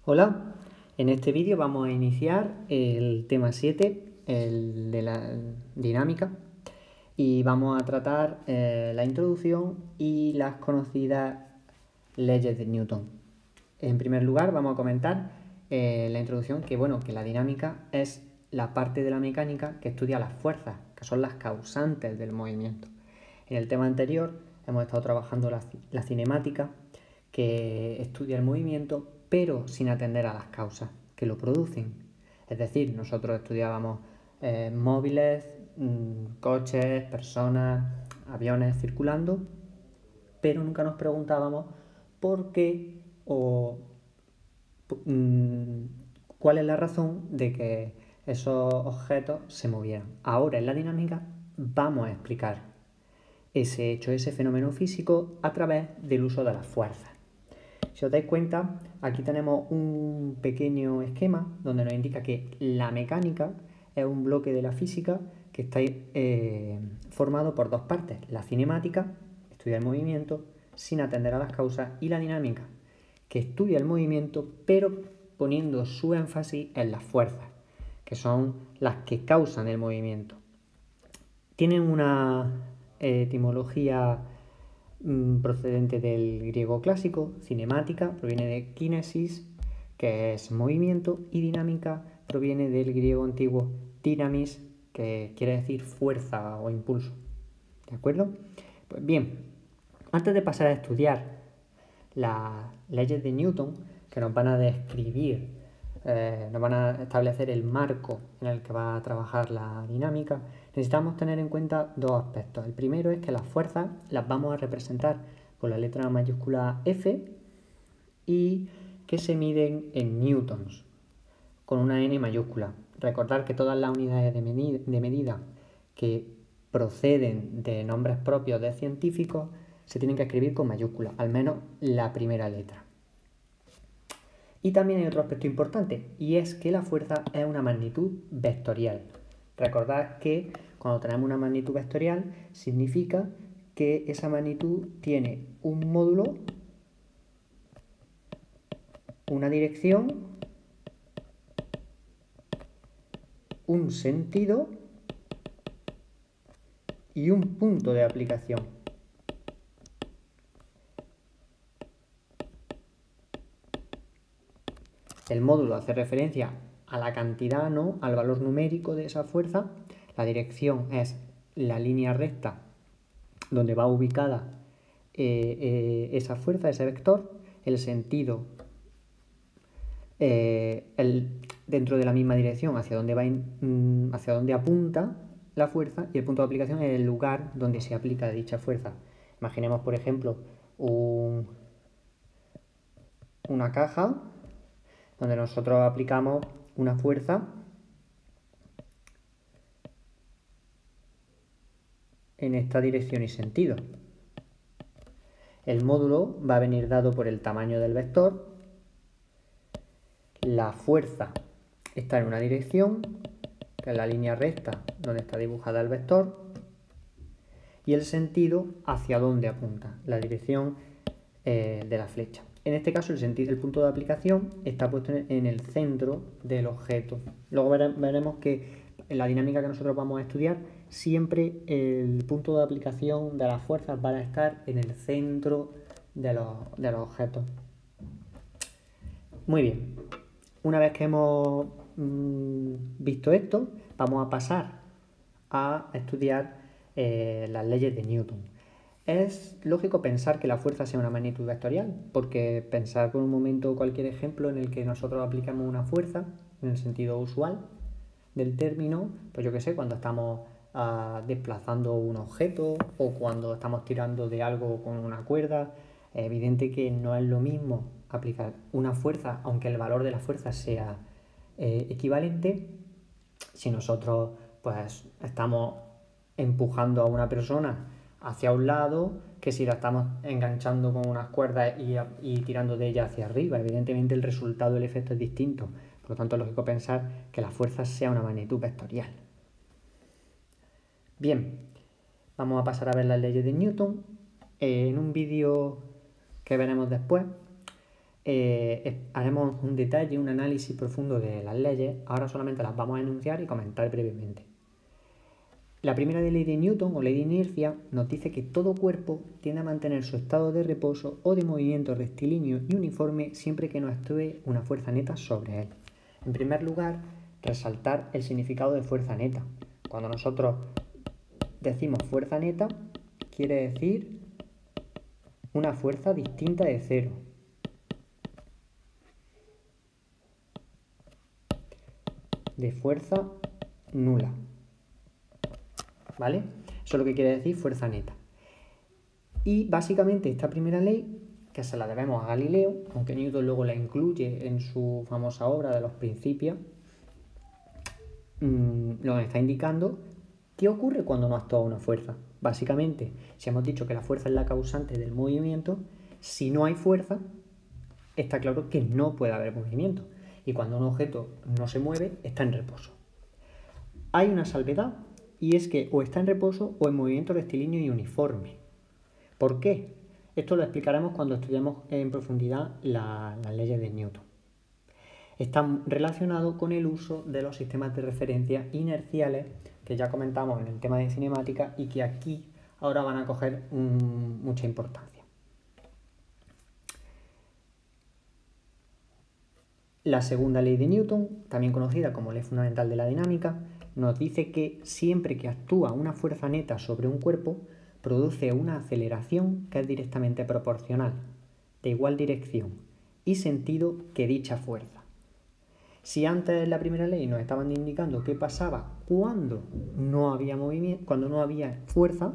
Hola, en este vídeo vamos a iniciar el tema 7, el de la dinámica, y vamos a tratar la introducción y las conocidas leyes de Newton. En primer lugar, vamos a comentar la introducción, que la dinámica es la parte de la mecánica que estudia las fuerzas, que son las causantes del movimiento. En el tema anterior hemos estado trabajando la cinemática, que estudia el movimiento, pero sin atender a las causas que lo producen. Es decir, nosotros estudiábamos móviles, coches, personas, aviones circulando, pero nunca nos preguntábamos por qué o cuál es la razón de que esos objetos se movieran. Ahora en la dinámica vamos a explicar ese hecho, ese fenómeno físico a través del uso de las fuerzas. Si os dais cuenta, aquí tenemos un pequeño esquema donde nos indica que la mecánica es un bloque de la física que está formado por dos partes: la cinemática, estudia el movimiento sin atender a las causas, y la dinámica, que estudia el movimiento pero poniendo su énfasis en las fuerzas, que son las que causan el movimiento. Tienen una etimología procedente del griego clásico. Cinemática proviene de kinesis, que es movimiento, y dinámica proviene del griego antiguo dynamis, que quiere decir fuerza o impulso. ¿De acuerdo? Pues bien, antes de pasar a estudiar las leyes de Newton, que nos van a describir, nos van a establecer el marco en el que va a trabajar la dinámica, necesitamos tener en cuenta dos aspectos. El primero es que las fuerzas las vamos a representar con la letra mayúscula F y que se miden en newtons, con una N mayúscula. Recordar que todas las unidades de medida que proceden de nombres propios de científicos se tienen que escribir con mayúsculas, al menos la primera letra. Y también hay otro aspecto importante, y es que la fuerza es una magnitud vectorial. Recordad que cuando tenemos una magnitud vectorial significa que esa magnitud tiene un módulo, una dirección, un sentido y un punto de aplicación. El módulo hace referencia a la cantidad, ¿no?, al valor numérico de esa fuerza. La dirección es la línea recta donde va ubicada esa fuerza, ese vector. El sentido, dentro de la misma dirección hacia donde apunta la fuerza, y el punto de aplicación es el lugar donde se aplica dicha fuerza. Imaginemos, por ejemplo, una caja donde nosotros aplicamos una fuerza en esta dirección y sentido. El módulo va a venir dado por el tamaño del vector. La fuerza está en una dirección, que es la línea recta donde está dibujada el vector, y el sentido hacia dónde apunta, la dirección de la flecha. En este caso el punto de aplicación está puesto en el centro del objeto. Luego veremos que en la dinámica que nosotros vamos a estudiar, siempre el punto de aplicación de las fuerzas va a estar en el centro de los objetos. Muy bien, una vez que hemos visto esto, vamos a pasar a estudiar las leyes de Newton. Es lógico pensar que la fuerza sea una magnitud vectorial, porque pensar por un momento cualquier ejemplo en el que nosotros aplicamos una fuerza en el sentido usual del término, pues yo qué sé, cuando estamos desplazando un objeto o cuando estamos tirando de algo con una cuerda. Es evidente que no es lo mismo aplicar una fuerza, aunque el valor de la fuerza sea equivalente, si nosotros pues estamos empujando a una persona hacia un lado, que si la estamos enganchando con unas cuerdas y tirando de ella hacia arriba. Evidentemente el resultado, el efecto es distinto. Por lo tanto es lógico pensar que la fuerza sea una magnitud vectorial. Bien, vamos a pasar a ver las leyes de Newton. En un vídeo que veremos después, haremos un detalle, un análisis profundo de las leyes. Ahora solamente las vamos a enunciar y comentar brevemente. La primera ley de Newton, o ley de inercia, nos dice que todo cuerpo tiende a mantener su estado de reposo o de movimiento rectilíneo y uniforme siempre que no actúe una fuerza neta sobre él. En primer lugar, resaltar el significado de fuerza neta. Cuando nosotros decimos fuerza neta, quiere decir una fuerza distinta de cero. De fuerza nula. ¿Vale? Eso es lo que quiere decir fuerza neta. Y básicamente esta primera ley, que se la debemos a Galileo, aunque Newton luego la incluye en su famosa obra de los Principios, nos está indicando qué ocurre cuando no actúa una fuerza. Básicamente, si hemos dicho que la fuerza es la causante del movimiento, si no hay fuerza, está claro que no puede haber movimiento. Y cuando un objeto no se mueve, está en reposo. Hay una salvedad, y es que o está en reposo o en movimiento rectilíneo y uniforme. ¿Por qué? Esto lo explicaremos cuando estudiemos en profundidad las leyes de Newton. Está relacionado con el uso de los sistemas de referencia inerciales que ya comentamos en el tema de cinemática y que aquí ahora van a coger mucha importancia. La segunda ley de Newton, también conocida como ley fundamental de la dinámica, nos dice que siempre que actúa una fuerza neta sobre un cuerpo, produce una aceleración que es directamente proporcional, de igual dirección y sentido que dicha fuerza. Si antes en la primera ley nos estaban indicando qué pasaba cuando no había movimiento, cuando no había fuerza,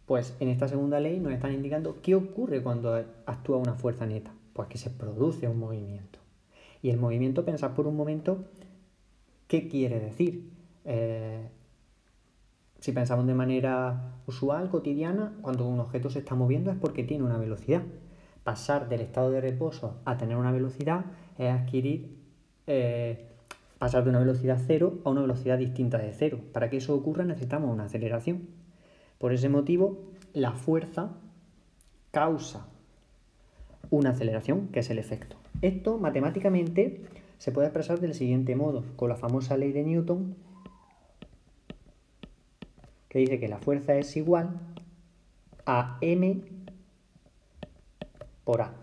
pues en esta segunda ley nos están indicando qué ocurre cuando actúa una fuerza neta, pues que se produce un movimiento. Y el movimiento, pensad por un momento, ¿qué quiere decir? Si pensamos de manera usual, cotidiana, cuando un objeto se está moviendo es porque tiene una velocidad. Pasar del estado de reposo a tener una velocidad es pasar de una velocidad cero a una velocidad distinta de cero. Para que eso ocurra necesitamos una aceleración. Por ese motivo, la fuerza causa una aceleración, que es el efecto. Esto matemáticamente se puede expresar del siguiente modo, con la famosa ley de Newton, que dice que la fuerza es igual a m por a.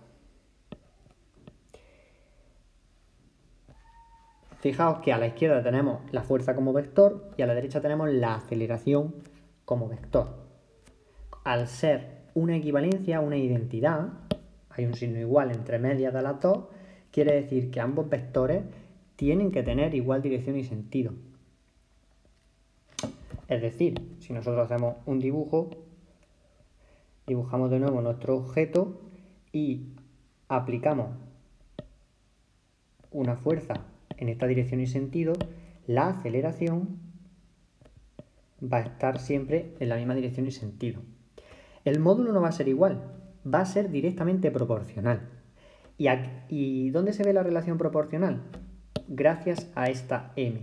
Fijaos que a la izquierda tenemos la fuerza como vector y a la derecha tenemos la aceleración como vector. Al ser una equivalencia, una identidad, hay un signo igual entre medias de las dos, quiere decir que ambos vectores tienen que tener igual dirección y sentido. Es decir, si nosotros hacemos un dibujo, dibujamos de nuevo nuestro objeto y aplicamos una fuerza en esta dirección y sentido, la aceleración va a estar siempre en la misma dirección y sentido. El módulo no va a ser igual, va a ser directamente proporcional. ¿Y dónde se ve la relación proporcional? Gracias a esta m,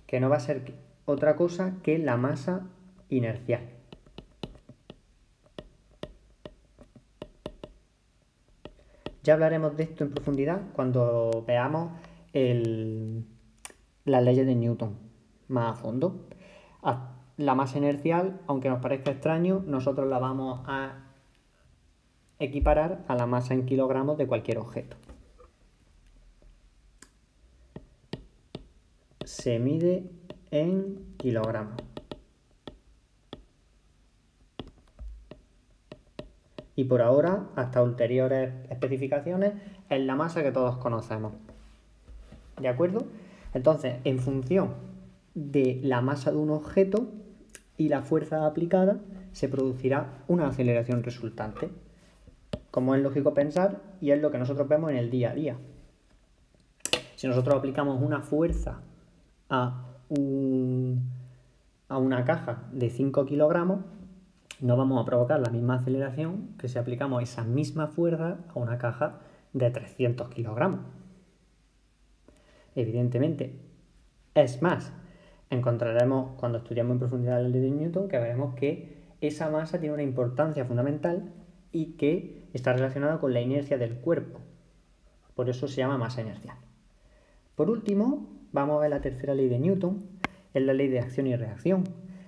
que no va a ser otra cosa que la masa inercial. Ya hablaremos de esto en profundidad cuando veamos las leyes de Newton más a fondo. La masa inercial, aunque nos parezca extraño, nosotros la vamos a equiparar a la masa en kilogramos de cualquier objeto. Se mide en kilogramos. Y por ahora, hasta ulteriores especificaciones, es la masa que todos conocemos. ¿De acuerdo? Entonces, en función de la masa de un objeto y la fuerza aplicada, se producirá una aceleración resultante. Como es lógico pensar, y es lo que nosotros vemos en el día a día. Si nosotros aplicamos una fuerza a una caja de 5 kilogramos, no vamos a provocar la misma aceleración que si aplicamos esa misma fuerza a una caja de 300 kilogramos. Evidentemente. Es más, encontraremos cuando estudiamos en profundidad la ley de Newton que veremos que esa masa tiene una importancia fundamental y que está relacionado con la inercia del cuerpo. Por eso se llama masa inercial. Por último, vamos a ver la tercera ley de Newton, es la ley de acción y reacción.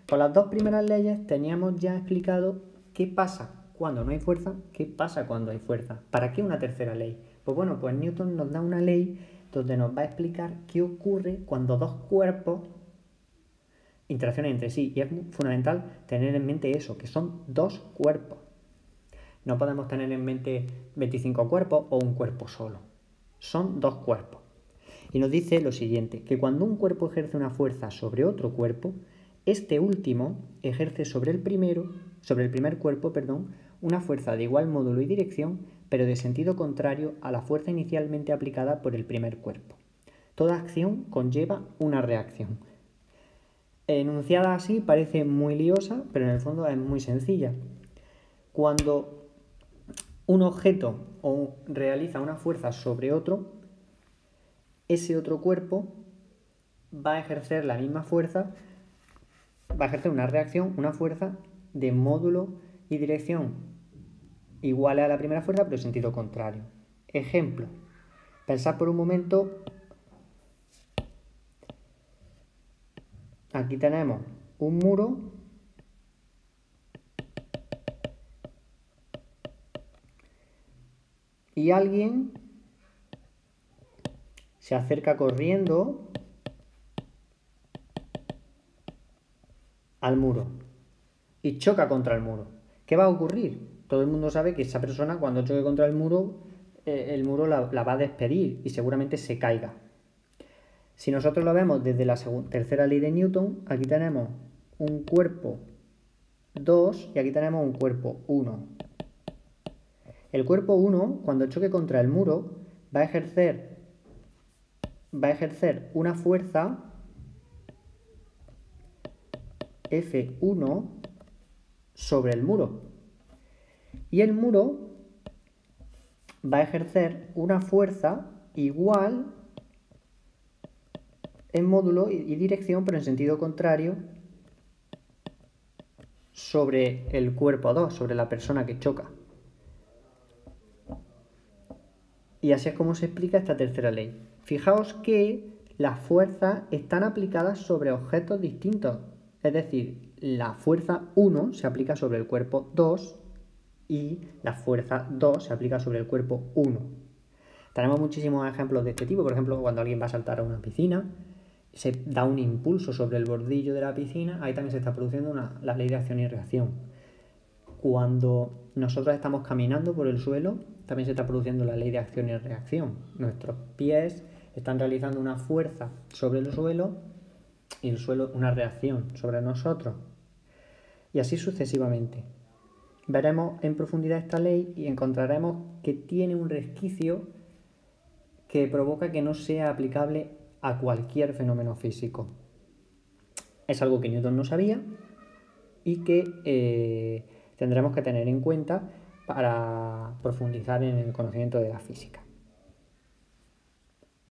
Con las dos primeras leyes teníamos ya explicado qué pasa cuando no hay fuerza, qué pasa cuando hay fuerza. ¿Para qué una tercera ley? Pues bueno, pues Newton nos da una ley donde nos va a explicar qué ocurre cuando dos cuerpos interaccionan entre sí. Y es fundamental tener en mente eso, que son dos cuerpos. No podemos tener en mente 25 cuerpos o un cuerpo solo. Son dos cuerpos. Y nos dice lo siguiente, que cuando un cuerpo ejerce una fuerza sobre otro cuerpo, este último ejerce sobre el primer cuerpo, una fuerza de igual módulo y dirección, pero de sentido contrario a la fuerza inicialmente aplicada por el primer cuerpo. Toda acción conlleva una reacción. Enunciada así parece muy liosa, pero en el fondo es muy sencilla. Cuando un objeto realiza una fuerza sobre otro, ese otro cuerpo va a ejercer la misma fuerza, va a ejercer una reacción, una fuerza de módulo y dirección igual a la primera fuerza, pero en sentido contrario. Ejemplo, pensad por un momento, aquí tenemos un muro y alguien se acerca corriendo al muro y choca contra el muro. ¿Qué va a ocurrir? Todo el mundo sabe que esa persona cuando choque contra el muro la va a despedir y seguramente se caiga. Si nosotros lo vemos desde la tercera ley de Newton, aquí tenemos un cuerpo 2 y aquí tenemos un cuerpo 1. El cuerpo 1, cuando choque contra el muro, va a ejercer una fuerza F1 sobre el muro. Y el muro va a ejercer una fuerza igual en módulo y dirección, pero en sentido contrario, sobre el cuerpo 2, sobre la persona que choca. Y así es como se explica esta tercera ley. Fijaos que las fuerzas están aplicadas sobre objetos distintos. Es decir, la fuerza 1 se aplica sobre el cuerpo 2 y la fuerza 2 se aplica sobre el cuerpo 1. Tenemos muchísimos ejemplos de este tipo. Por ejemplo, cuando alguien va a saltar a una piscina, se da un impulso sobre el bordillo de la piscina, ahí también se está produciendo la ley de acción y reacción. Cuando nosotros estamos caminando por el suelo, también se está produciendo la ley de acción y reacción. Nuestros pies están realizando una fuerza sobre el suelo y el suelo una reacción sobre nosotros. Y así sucesivamente. Veremos en profundidad esta ley y encontraremos que tiene un resquicio que provoca que no sea aplicable a cualquier fenómeno físico. Es algo que Newton no sabía y que tendremos que tener en cuenta para profundizar en el conocimiento de la física.